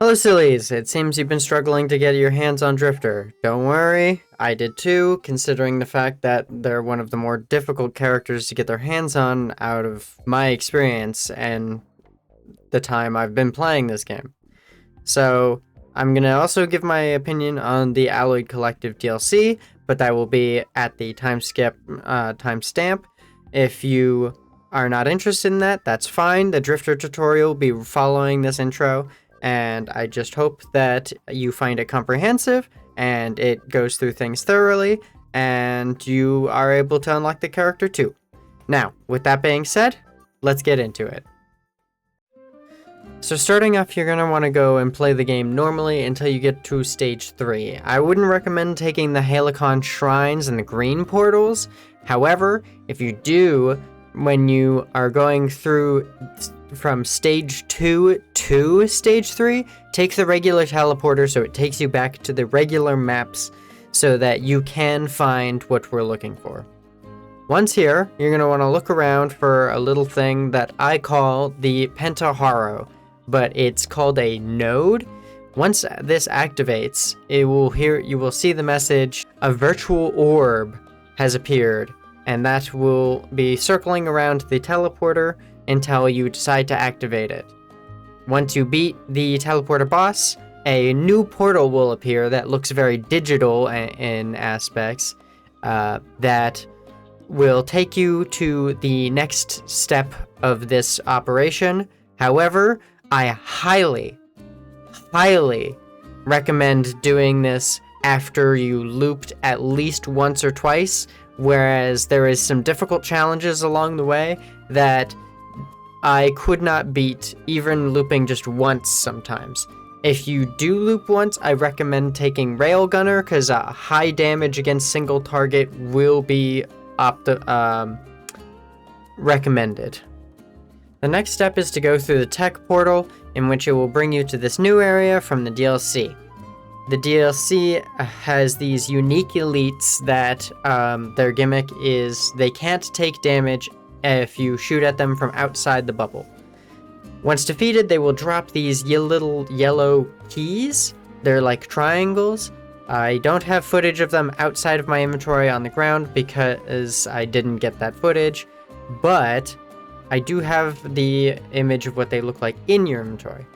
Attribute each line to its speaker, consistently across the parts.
Speaker 1: Hello, sillies! It seems you've been struggling to get your hands on Drifter. Don't worry, I did too, considering the fact that they're one of the more difficult characters to get their hands on out of my experience and the time I've been playing this game. So, I'm gonna also give my opinion on the Alloyed Collective DLC, but that will be at the timestamp. If you are not interested in that, that's fine. The Drifter tutorial will be following this intro, and I just hope that you find it comprehensive and it goes through things thoroughly, and you are able to unlock the character too. Now, with that being said, let's get into it. So starting off, you're going to want to go and play the game normally until you get to stage 3. I wouldn't recommend taking the Halicon shrines and the green portals. However, if you do, when you are going through from stage 2 to stage 3, take the regular teleporter so it takes you back to the regular maps so that you can find what we're looking for. Once here, you're going to want to look around for a little thing that I call the Pentaharo, but it's called a node. Once this activates, you will see the message, "A virtual orb has appeared," and that will be circling around the teleporter until you decide to activate it. Once you beat the teleporter boss, a new portal will appear that looks very digital in aspects, that will take you to the next step of this operation. However, I highly recommend doing this after you looped at least once or twice, whereas there is some difficult challenges along the way that I could not beat even looping just once sometimes. If you do loop once, I recommend taking Railgunner, because high damage against single target will be recommended. The next step is to go through the tech portal, in which it will bring you to this new area from the DLC. The DLC has these unique elites that their gimmick is they can't take damage if you shoot at them from outside the bubble. Once defeated, they will drop these little yellow keys. They're like triangles. I don't have footage of them outside of my inventory on the ground because I didn't get that footage, but I do have the image of what they look like in your inventory.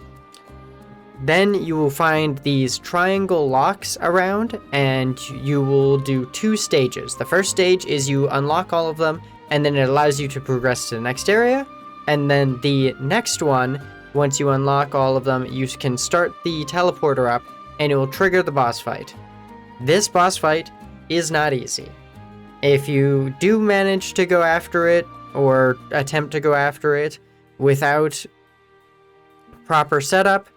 Speaker 1: Then you will find these triangle locks around, and you will do 2 stages. The first stage is you unlock all of them, and then it allows you to progress to the next area. And then the next one, once you unlock all of them, you can start the teleporter up, and it will trigger the boss fight. This boss fight is not easy. If you do manage to go after it, or attempt to go after it without proper setup,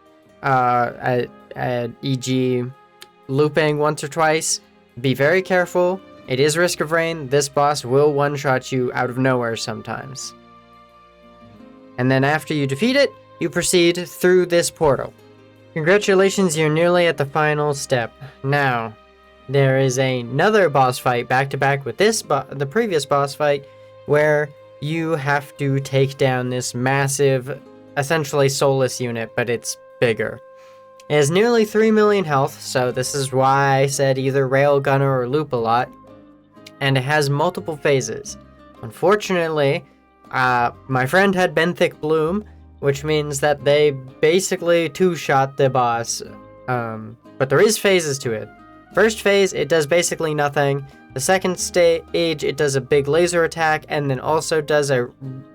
Speaker 1: e.g. looping once or twice, be very careful. It is Risk of Rain. This boss will one-shot you out of nowhere sometimes. And then after you defeat it, you proceed through this portal. Congratulations, you're nearly at the final step. Now, there is another boss fight back-to-back with the previous boss fight, where you have to take down this massive, essentially soulless unit, but it's bigger. It has nearly 3 million health, so this is why I said either Railgunner or loop a lot, and it has multiple phases. Unfortunately, my friend had Benthic Bloom, which means that they basically two-shot the boss, but there is phases to it. First phase, it does basically nothing. The second stage, it does a big laser attack, and then also does a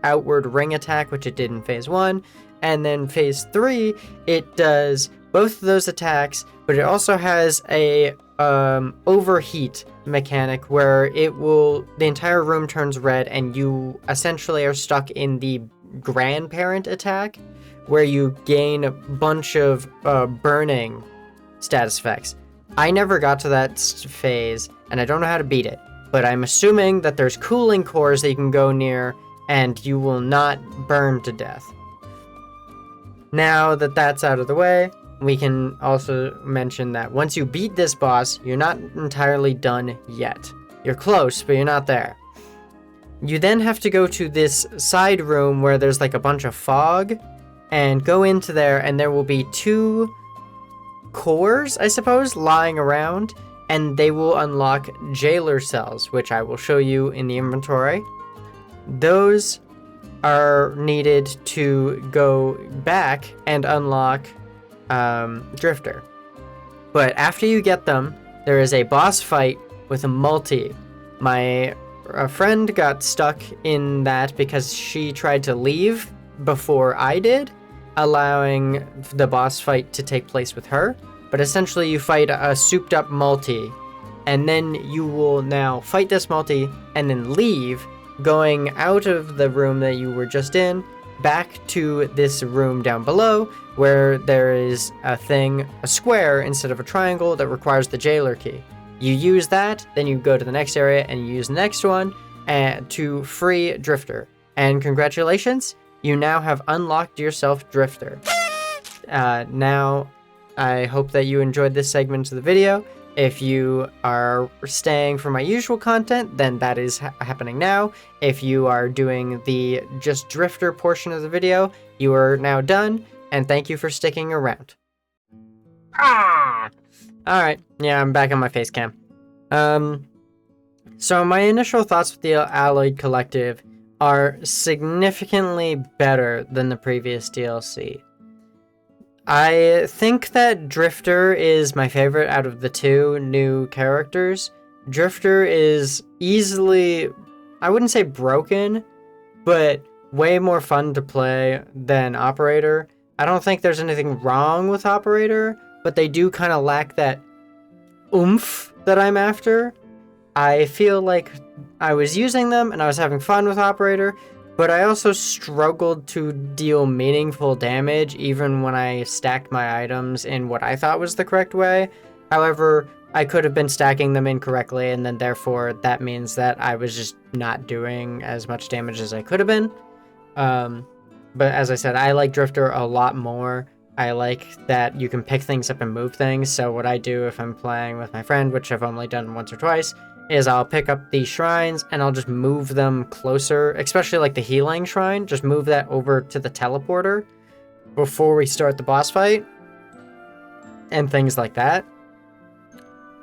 Speaker 1: outward ring attack, which it did in phase 1. And then phase 3, it does both of those attacks, but it also has a overheat mechanic where the entire room turns red, and you essentially are stuck in the grandparent attack, where you gain a bunch of burning status effects. I never got to that phase, and I don't know how to beat it, but I'm assuming that there's cooling cores that you can go near, and you will not burn to death. Now that that's out of the way, we can also mention that once you beat this boss, you're not entirely done yet. You're close, but you're not there. You then have to go to this side room where there's like a bunch of fog, and go into there, and there will be 2 cores, I suppose, lying around, and they will unlock jailer cells, which I will show you in the inventory. Those are needed to go back and unlock Drifter. But after you get them, there is a boss fight with a multi. My friend got stuck in that because she tried to leave before I did, allowing the boss fight to take place with her. But essentially you fight a souped up multi, and then you will now fight this multi and then leave, going out of the room that you were just in, back to this room down below, where there is a square instead of a triangle that requires the jailer key. You use that, then you go to the next area and you use the next one to free Drifter. And congratulations, you now have unlocked yourself Drifter. Now, I hope that you enjoyed this segment of the video. If you are staying for my usual content, then that is happening now. If you are doing the just Drifter portion of the video, you are now done, and thank you for sticking around. Alright, yeah, I'm back on my face cam. So my initial thoughts with the Alloyed Collective are significantly better than the previous DLC. I think that Drifter is my favorite out of the 2 new characters. Drifter is easily, I wouldn't say broken, but way more fun to play than Operator. I don't think there's anything wrong with Operator, but they do kind of lack that oomph that I'm after. I feel like I was using them and I was having fun with Operator, but I also struggled to deal meaningful damage even when I stacked my items in what I thought was the correct way. However, I could have been stacking them incorrectly, and then therefore that means that I was just not doing as much damage as I could have been. But as I said, I like Drifter a lot more. I like that you can pick things up and move things, so what I do if I'm playing with my friend, which I've only done once or twice, is I'll pick up these shrines and I'll just move them closer, especially like the healing shrine, just move that over to the teleporter before we start the boss fight, and things like that.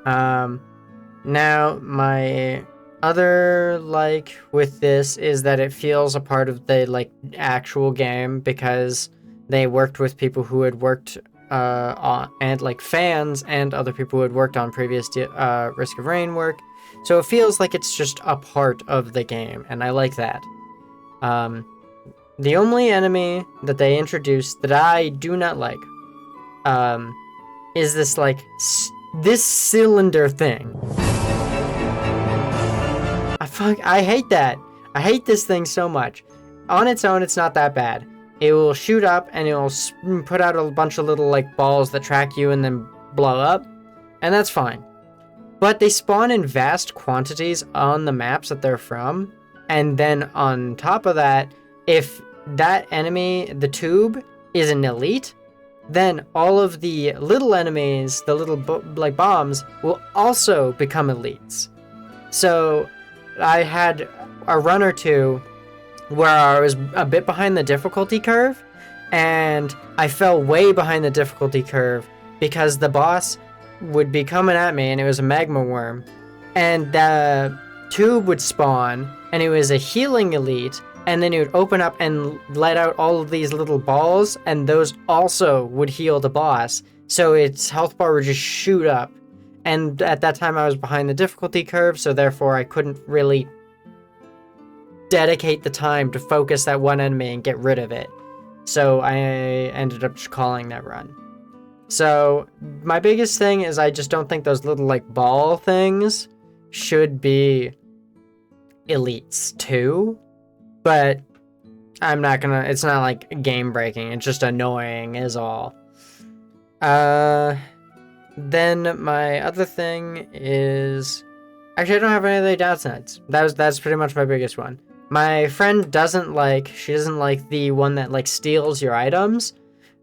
Speaker 1: Now, my other like with this is that it feels a part of the like actual game, because they worked with people who had worked on, and like fans and other people who had worked on previous Risk of Rain work. So it feels like it's just a part of the game, and I like that. The only enemy that they introduced that I do not like is this like this cylinder thing. I hate that. I hate this thing so much. On its own, it's not that bad. It will shoot up and it will put out a bunch of little like balls that track you and then blow up, and that's fine. But they spawn in vast quantities on the maps that they're from, and then on top of that, if that enemy, the tube, is an elite, then all of the little enemies, the little like bombs, will also become elites. So I had a run or two where I was a bit behind the difficulty curve, and I fell way behind the difficulty curve because the boss would be coming at me, and it was a magma worm, and the tube would spawn, and it was a healing elite, and then it would open up and let out all of these little balls, and those also would heal the boss, so its health bar would just shoot up. And at that time I was behind the difficulty curve, so therefore I couldn't really dedicate the time to focus that one enemy and get rid of it, so I ended up just calling that run. So my biggest thing is I just don't think those little like ball things should be elites too, but I'm not gonna, it's not like game breaking, it's just annoying is all. Then my other thing is, actually I don't have any other downsides. That's pretty much my biggest one. My friend doesn't like the one that like steals your items.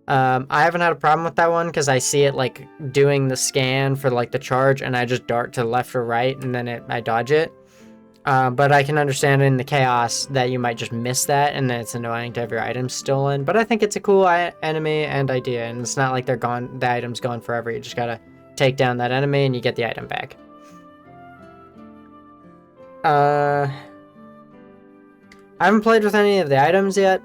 Speaker 1: I haven't had a problem with that one because I see it like doing the scan for like the charge, and I just dart to left or right, and then I dodge it. But I can understand in the chaos that you might just miss that, and then it's annoying to have your items stolen. But I think it's a cool enemy and idea, and it's not like they're gone. The item's gone forever. You just gotta take down that enemy, and you get the item back. I haven't played with any of the items yet.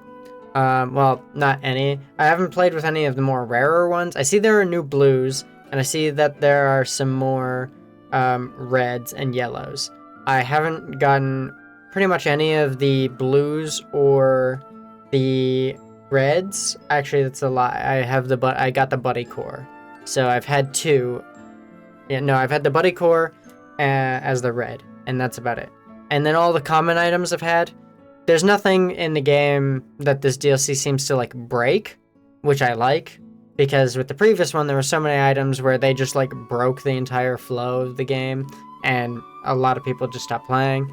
Speaker 1: Well, not any. I haven't played with any of the more rarer ones. I see there are new blues, and I see that there are some more reds and yellows. I haven't gotten pretty much any of the blues or the reds. Actually, that's a lie. I got the buddy core. So I've had 2. Yeah, no, I've had the buddy core as the red, and that's about it. And then all the common items I've had. There's nothing in the game that this DLC seems to like break, which I like, because with the previous one there were so many items where they just like broke the entire flow of the game, and a lot of people just stopped playing.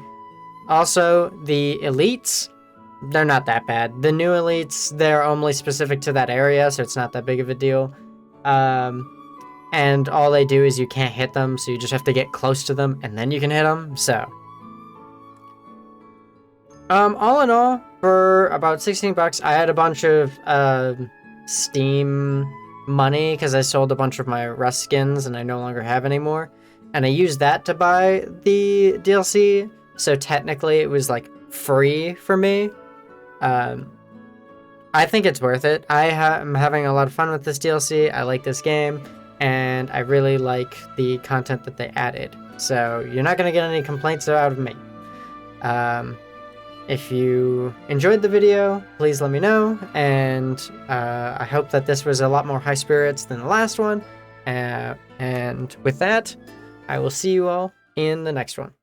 Speaker 1: Also, the elites, they're not that bad. The new elites, they're only specific to that area, so it's not that big of a deal. And all they do is you can't hit them, so you just have to get close to them, and then you can hit them, so. All in all, for about 16 bucks, I had a bunch of Steam money because I sold a bunch of my Rust skins and I no longer have any more. And I used that to buy the DLC, so technically it was like free for me. I think it's worth it. I'm having a lot of fun with this DLC. I like this game, and I really like the content that they added. So you're not going to get any complaints out of me. If you enjoyed the video, please let me know, and I hope that this was a lot more high spirits than the last one. And with that, I will see you all in the next one.